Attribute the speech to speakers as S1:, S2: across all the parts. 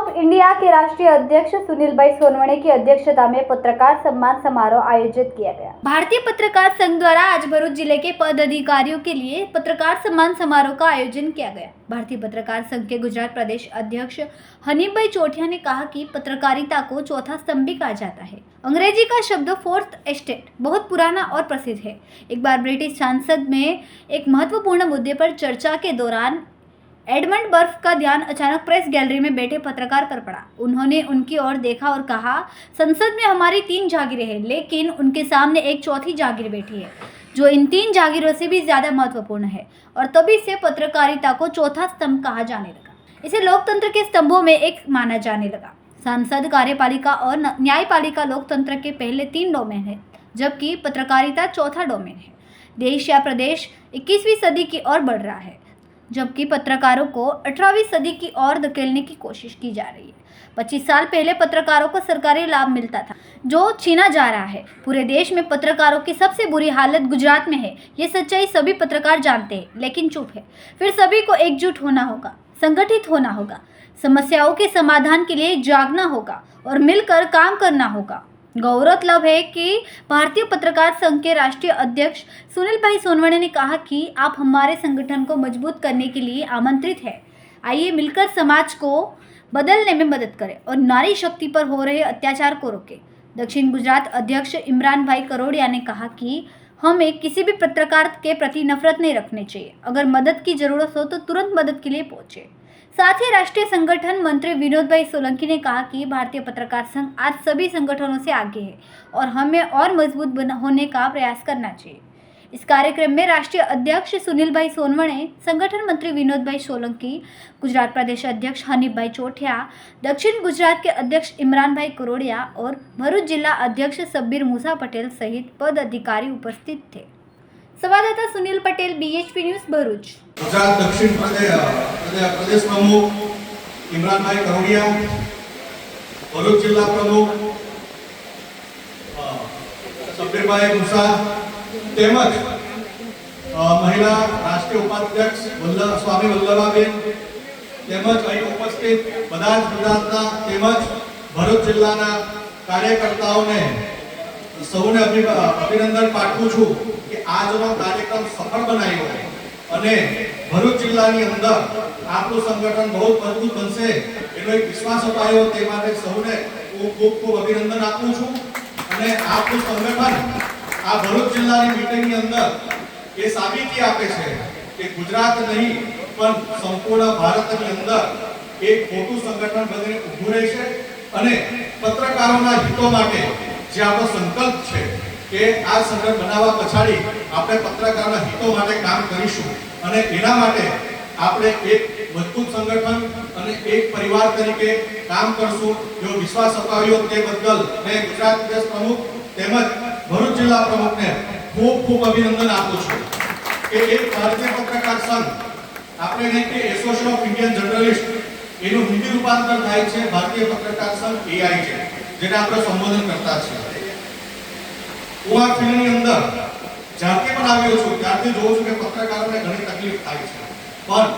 S1: Of India के राष्ट्रीय अध्यक्ष सुनील भाई सोनवणे की अध्यक्षता में पत्रकार सम्मान समारोह आयोजित किया गया। भारतीय पत्रकार संघ द्वारा आज भरूच जिले के पदाधिकारियों के लिए पत्रकार सम्मान समारोह का आयोजन किया गया। भारतीय पत्रकार संघ के गुजरात प्रदेश अध्यक्ष हनीफ भाई चोटिया ने कहा कि पत्रकारिता को चौथा स्तंभ भी कहा जाता है। अंग्रेजी का शब्द फोर्थ एस्टेट बहुत पुराना और प्रसिद्ध है। एक बार ब्रिटिश संसद में एक महत्वपूर्ण मुद्दे पर चर्चा के दौरान एडमंड बर्फ का ध्यान अचानक प्रेस गैलरी में बैठे पत्रकार पर पड़ा। उन्होंने उनकी ओर देखा और कहा, संसद में हमारी 3 जागीरें हैं, लेकिन उनके सामने एक चौथी जागीर बैठी है जो इन 3 जागीरों से भी ज़्यादा महत्वपूर्ण है। और तभी से पत्रकारिता को चौथा स्तंभ कहा जाने लगा। इसे लोकतंत्र के स्तंभों में एक माना जाने लगा। सांसद, कार्यपालिका और न्यायपालिका लोकतंत्र के पहले 3 डोमेन है, जबकि पत्रकारिता चौथा डोमेन है। देश या प्रदेश 21वीं सदी की ओर बढ़ रहा है, जबकि पत्रकारों को 18वीं सदी की ओर धकेलने की कोशिश की जा रही है। 25 साल पहले पत्रकारों को सरकारी लाभ मिलता था, जो छीना जा रहा है। पूरे देश में पत्रकारों की सबसे बुरी हालत गुजरात में है। ये सच्चाई सभी पत्रकार जानते हैं, लेकिन चुप है। फिर सभी को एकजुट होना होगा, संगठित होना होगा, समस्याओं के समाधान के लिए जागना होगा और मिलकर काम करना होगा। गौरतलब है कि भारतीय पत्रकार संघ के राष्ट्रीय अध्यक्ष सुनील भाई सोनवणे ने कहा कि आप हमारे संगठन को मजबूत करने के लिए आमंत्रित हैं। आइए मिलकर समाज को बदलने में मदद करें और नारी शक्ति पर हो रहे अत्याचार को रोकें। दक्षिण गुजरात अध्यक्ष इमरान भाई करोड़िया ने कहा कि हमें किसी भी पत्रकार के प्रति नफरत नहीं रखनी चाहिए। अगर मदद की जरूरत हो तो तुरंत मदद के लिए पहुंचे। साथ ही राष्ट्रीय संगठन मंत्री विनोद भाई सोलंकी ने कहा कि भारतीय पत्रकार संघ आज सभी संगठनों से आगे है और हमें और मजबूत होने का प्रयास करना चाहिए। इस कार्यक्रम में राष्ट्रीय अध्यक्ष सुनील भाई सोनवणे, संगठन मंत्री विनोद भाई सोलंकी, गुजरात प्रदेश अध्यक्ष हनीफ भाई चोटिया, दक्षिण गुजरात के अध्यक्ष इमरान भाई करोड़िया और भरूच जिला अध्यक्ष सब्बीर मूसा पटेल सहित पदाधिकारी उपस्थित थे। संवाददाता सुनील पटेल, BHP न्यूज, भरूच।
S2: गुजरात दक्षिण प्रदेश प्रमुख इमरान भाई करोड़िया, भरूच जिला प्रमुख सब्बीर भाई मूसा તેમજ મહિલા રાષ્ટ્રીય ઉપાધ્યક્ષ સ્વામી વલ્લભાબેન તેમજ અહીં ઉપસ્થિત બધા જ ગુજરાતના તેમજ ભરૂચ જિલ્લાના કાર્યકર્તાઓને સૌને અભિનંદન પાઠવું છું કે આજનો કાર્યક્રમ સફળ બનાવ્યો અને ભરૂચ જિલ્લાની અંદર આપણું સંગઠન બહુ મજબૂત બનશે એનો એક વિશ્વાસ અપાયો તે માટે સૌને ખૂબ ખૂબ અભિનંદન આપું છું અને આપણું સંગઠન આ ભરૂચ જિલ્લાની મીટિંગની અંદર એ સાબિતી આપે છે કે ગુજરાત નહીં પણ સંપૂર્ણ ભારતની અંદર એક મોટું સંગઠન બનીને ઊભું રહેશે અને પત્રકારોના હિતો માટે જે આપણો સંકલ્પ છે કે આ સંગઠન બનાવવા પછાડી આપણે પત્રકારોના હિતો માટે કામ કરીશું અને એના માટે આપણે એક મજબૂત સંગઠન અને એક પરિવાર તરીકે કામ કરશું એવો વિશ્વાસ અપાવ્યો તે બદલ મેં ગુજરાત પ્રદેશ પ્રમુખ તેમજ ભરૂચ જિલ્લા પ્રમુખને ખૂબ ખૂબ અભિનંદન આપું છું કે એક ભારતીય પત્રકાર સંઘ આપણે નહીં કે એસોસિએશન ઓફ ઇન્ડિયન જર્નલિસ્ટ એનું હિન્દી રૂપાંતર થાય છે ભારતીય પત્રકાર સંઘ AI છે જેને આપણે સંબોધન કરતા છીએ। હું આ ફિલ્મની અંદર જ્યારથી પણ આવ્યો છું ત્યારથી જોઉં છું કે પત્રકારોને ઘણી તકલીફ થાય છે પણ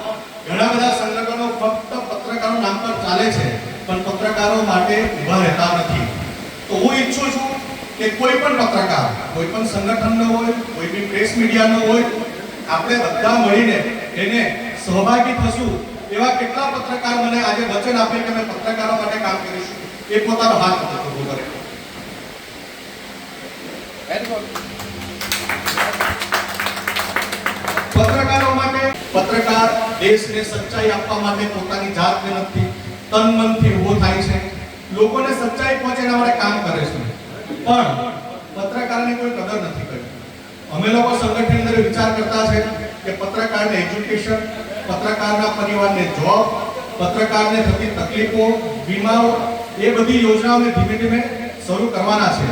S2: ઘણા બધા સંગઠનો ફક્ત પત્રકારો નામ પર ચાલે છે પણ પત્રકારો માટે ઊભા રહેતા નથી। તો હું ઈચ્છું છું કે કોઈ પણ પત્રકાર કોઈ પણ સંગઠનનો હોય કોઈ બી પ્રેસ મીડિયાનો હોય આપણે બધા મળીને એને સહભાગી થશું એવા કેટલા પત્રકાર મને આજે વચન આપે કે અમે પત્રકારો માટે કામ કરીશું એ પોતાનો હાથ ઉભો કરે। પત્રકારો માટે પત્રકાર દેશને સચ્ચાઈ આપવા માટે પોતાની જાત મહેનતથી તન મનથી ઊભો થાય છે, લોકોને સચ્ચાઈ પહોંચે એના માટે કામ કરે છે પણ પત્રકારને કોઈ કદર નથી કરી। અમે લોકો સંગઠન અંદર વિચાર કરતા છે કે પત્રકારને એજ્યુકેશન, પત્રકારના પરિવારને જોબ, પત્રકારને થતી તકલીફો, વીમાઓ એ બધી યોજનાઓને ધીમે ધીમે શરૂ કરવાના છે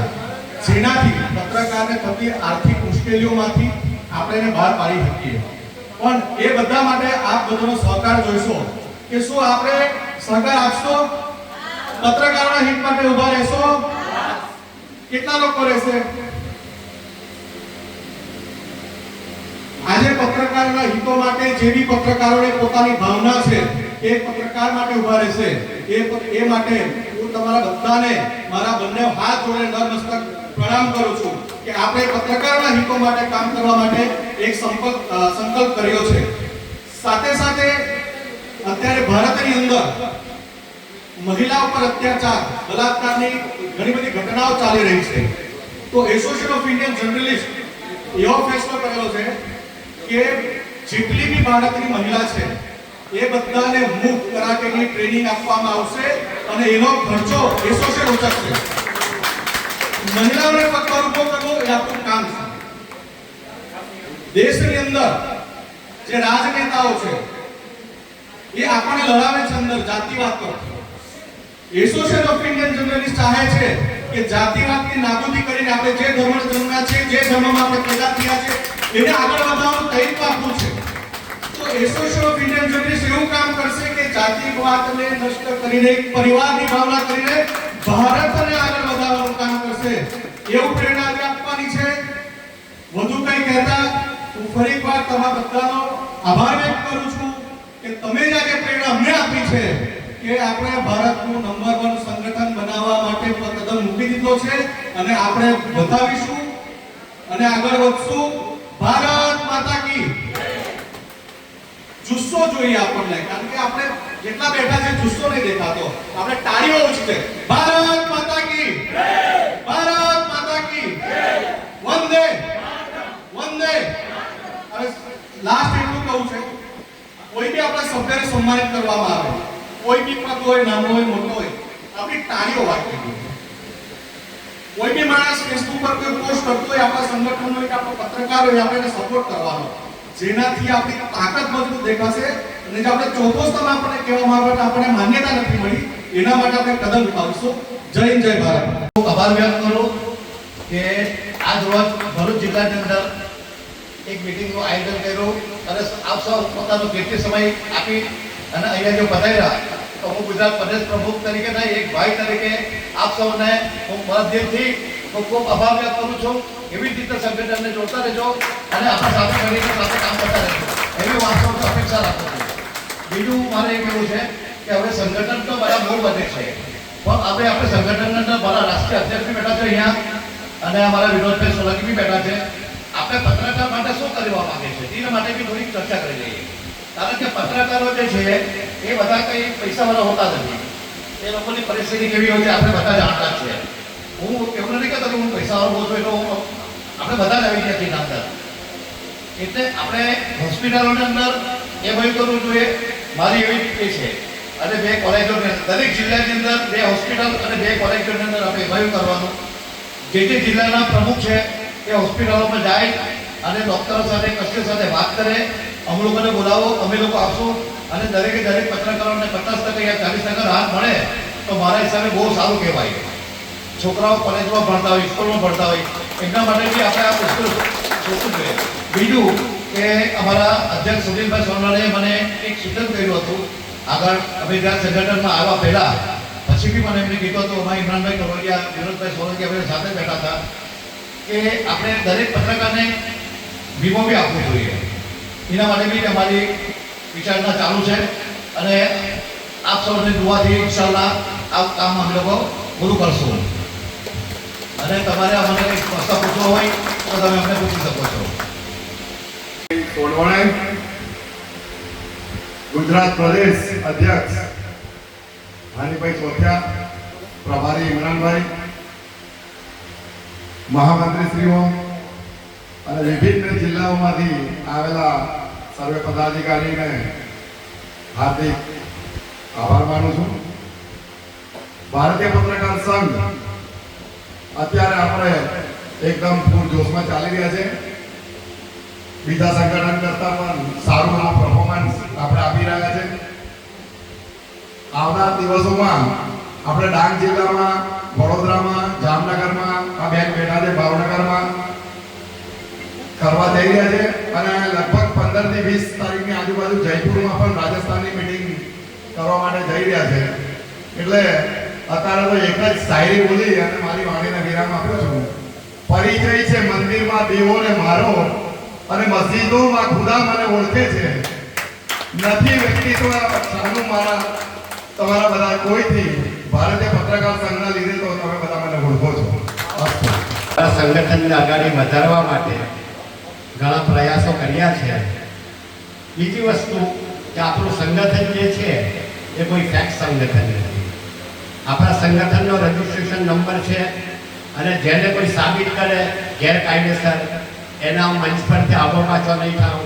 S2: જેનાથી પત્રકારને થતી આર્થિક મુશ્કેલીઓમાંથી આપણે એને બહાર પાડી શકીએ। પણ એ બધા માટે આપ બધાનો સહકાર જોઈશો કે શું આપણે સહકાર આપશો? પત્રકારોના હિત માટે ઊભા રહેશો? કેટલા લોકો રહેશે? આજે પત્રકારોના હિતો માટે જે બી પત્રકારોને પોતાની ભાવના છે એક પત્રકાર માટે ઊભા રહેશે એ માટે હું તમારા બધાને મારા બંને હાથ જોડે નતમસ્તક પ્રણામ કરું છું કે આપણે પત્રકારના હિતો માટે કામ કરવા માટે એક સંકલ્પ કર્યો છે. સાથે સાથે અત્યારે ભારતની અંદર મહિલા ઉપર અત્યાચાર બલાત્કારની ઘણી બધી ઘટનાઓ ચાલી રહી છે. તો એસોસિએશન ઓફ ઇન્ડિયન જર્નલિસ્ટ એવો ફેસલો કરેલો છે કે જેટલી બી ભારતની મહિલા છે એ બધાને મુક્ત કરાટેની ટ્રેનિંગ આપવામાં આવશે અને એનો ખર્ચો એસોસિએશન ઉચકશે. મહિલાઓને પગ પર ઉભો કરવો એ આપણું કામ છે. દેશની અંદર જે રાજનેતાઓ છે એ આપણને લડાવે છે અંદર જાતિવાદ પર. એસોસિએશન ઓફ ઇન્ડિયન જર્નલિસ્ટ ચાહે છે કે જાતિવાદની નાબૂદી કરીને આપણે જે ધર્મ જન્મ્યા છે જે ધર્મમાં આપણે પેદા થયા છે એને આગળ વધારવાનું તૈયાર આપવું છે. તો એસોસિએશન ઓફ ઇન્ડિયન જર્નલિસ્ટ એવું કામ કરશે કે જાતિવાદને નષ્ટ કરીને પરિવારની ભાવના કરીને ભારતને આગળ વધારવાનું કામ કરશે. એવું પ્રેરણા આપવાની છે. વધુ કંઈ કહેતા હું ફરી એકવાર તમારા બધાનો આભાર વ્યક્ત કરું છું કે તમે જે આજે પ્રેરણા અમને આપી છે કે આપણે ભારતનું નંબર 1 સંગઠન બનાવવા માટે કદમ મૂકી દીધો છે અને આપણે બતાવીશું અને આગળ વધશું. ભારત માતા કી જુસ્સો જોઈએ આપણને, કારણ કે આપણે જેટલા બેઠા છે જુસ્સો નહીં દેખાતો, આપણે તાળીઓ ઉછળે. ભારત માતા કી જય, ભારત માતા કી જય, વંદે વંદે. હવે લાસ્ટ એટલું કહું છે, કોઈ બી આપણા સભ્યને સન્માનિત કરવામાં આવે, કોઈ બી પદ હોય, નાનો હોય મોટો હોય, આપણી તાળીઓ વાગવી જોઈએ. કોઈ બી માણસ ફેસબુક પર કોઈ પોસ્ટ કરતો હોય, આપણા સંગઠનનો એક આપણો પત્રકાર હોય, આપણે એને સપોર્ટ કરવાનો, જેનાથી આપણી તાકાત મજબૂત દેખાશે. અને જે આપણે ચોથો સ્તંભ આપણને કહેવામાં આવે આપણને માન્યતા નથી મળી, એના માટે આપણે કદમ ઉઠાવીશું. જય હિન્દ, જય ભારત.
S3: હું આભાર વ્યક્ત કરું કે આજ રોજ ભરૂચ જિલ્લાની અંદર એક મીટિંગનું આયોજન કર્યું અને આપ સૌ પોતાનો કિંમતી સમય આપી અને અહીંયા જો પધાર્યા, તો હું ગુજરાત પ્રદેશ પ્રમુખ તરીકેના એક ભાઈ તરીકે આપ સૌને હું દિલથી ખૂબ ખૂબ આભાર વ્યક્ત કરું છું. એવી જ રીતે સંગઠનને જોડતા રહેજો અને આપણા સાથે મળીને સાથે કામ કરતા રહેજો, એવી હું આપ સૌથી અપેક્ષા રાખું છું. બીજું મારે એ કહેવું છે કે હવે સંગઠન તો બધા બહુ બધે છે, પણ આપણે સંગઠનના મારા રાષ્ટ્રીય અધ્યક્ષ બી બેઠા છે અહીંયા અને અમારા વિનોદભાઈ સોલંકી બી બેઠા છે. આપણે પત્રકાર માટે શું કરવા માંગે છે એના માટે બી થોડી ચર્ચા કરી લઈએ. કારણ કે પત્રકારો જે છે એ બધા કંઈ પૈસાવાળા હોતા નથી. એ લોકોની પરિસ્થિતિ કેવી હોય છે આપણે બધા જાણતા જ છે. હું એવું નથી કહેતો કે હું પૈસાવાળો બહુ છું એટલે આપણે બધા જ આવી ગયા છીએ અંદર. એટલે આપણે હોસ્પિટલોની અંદર એ ભાઈ કરવું જોઈએ. મારી એવી એ છે અને 2 કોલેજોની અંદર, દરેક જિલ્લાની અંદર 2 હોસ્પિટલ અને 2 કોલેજોની અંદર આપણે એભાઈ કરવાનું. જે જિલ્લાના પ્રમુખ છે એ હોસ્પિટલોમાં જાય અને ડૉક્ટરો સાથે કસ્ટમર સાથે વાત કરે. અમે લોકોને બોલાવો, અમે લોકો આપશું અને દરેકે દરેક પત્રકારોને 50% યા 40% રાહત મળે તો મારા હિસાબે બહુ સારું કહેવાય. છોકરાઓ કોલેજમાં ભણતા હોય, સ્કૂલમાં ભણતા હોય, એમના માટે બી આપણે આ વસ્તુ સોચવું જોઈએ. બીજું કે અમારા અધ્યક્ષ સુનિલભાઈ સોનવાણીએ મને એક સૂચન કર્યું હતું આગળ, અમે જ્યાં સંગઠનમાં આવ્યા પહેલાં, પછી બી મને એમને કીધું હતું, અમારા ઇમરાનભાઈ કરોડિયા, વિનોદભાઈ સોલંકી અમે સાથે બેઠા હતા કે આપણે દરેક પત્રકારને વીમો બી આપવો જોઈએ. એના માટે બી અમારી વિચારણા ચાલુ છે અને આપ સૌને દુઆથી ઇન્શાઅલ્લાહ આ કામ અમે લોકો પૂરું કરશું. અને તમારે અમને કંઈક પ્રશ્ન પૂછવો હોય તો તમે અમને પૂછી શકો છો.
S4: સોનવાણી ગુજરાત પ્રદેશ અધ્યક્ષ હાનિભાઈ ચોથિયા, પ્રભારી ઇમરાનભાઈ, મહામંત્રીશ્રીઓ અને વિભિન્ન જિલ્લાઓમાંથી આવેલા સર્વે પદાધિકારીને હાર્દિક આભાર માનું છું. ભારતીય પત્રકાર સંઘ અત્યારે આપણે એકદમ પૂરજોશમાં ચાલી રહ્યા છે. બીજા સંગઠન કરતાં પણ સારું આ પરફોર્મન્સ આપણે આપી રહ્યા છે. આવનાર દિવસોમાં આપણે ડાંગ જિલ્લામાં, વડોદરામાં, જામનગરમાં, આ બેન બેઠા છે ભાવનગરમાં કરવા જઈ રહ્યા છે અને લગભગ 15 થી 20 તારીખની આજુબાજુ જયપુરમાં પણ રાજસ્થાનની મીટિંગ કરવા માટે જઈ રહ્યા છે. એટલે અત્યારે તો એક જ શાયરી બોલી અને મારી વાણીને વિરામ આપ્યો છું. પરિચય છે મંદિરમાં દેવોને મારો અને મસ્જિદોમાં ખુદા મને ઓળખે છે. નથી વ્યક્તિત્વ સાનું મારા તમારા બધા કોઈથી ભારતીય પત્રકાર સંઘના લીધે તો તમે બધા મને ઓળખો છો. અસ્તુ.
S5: આ સંગઠનને આગળ વધારવા માટે ઘણા પ્રયાસો કર્યા છે. બીજી વસ્તુ કે આપણું સંગઠન જે છે એ કોઈ ફેક સંગઠન નથી. આપણા સંગઠનનો રજિસ્ટ્રેશન નંબર છે અને જેને કોઈ સાબિત કરે ગેરકાયદેસર એના મંચ પરથી આગો પાછો નહીં થાવ.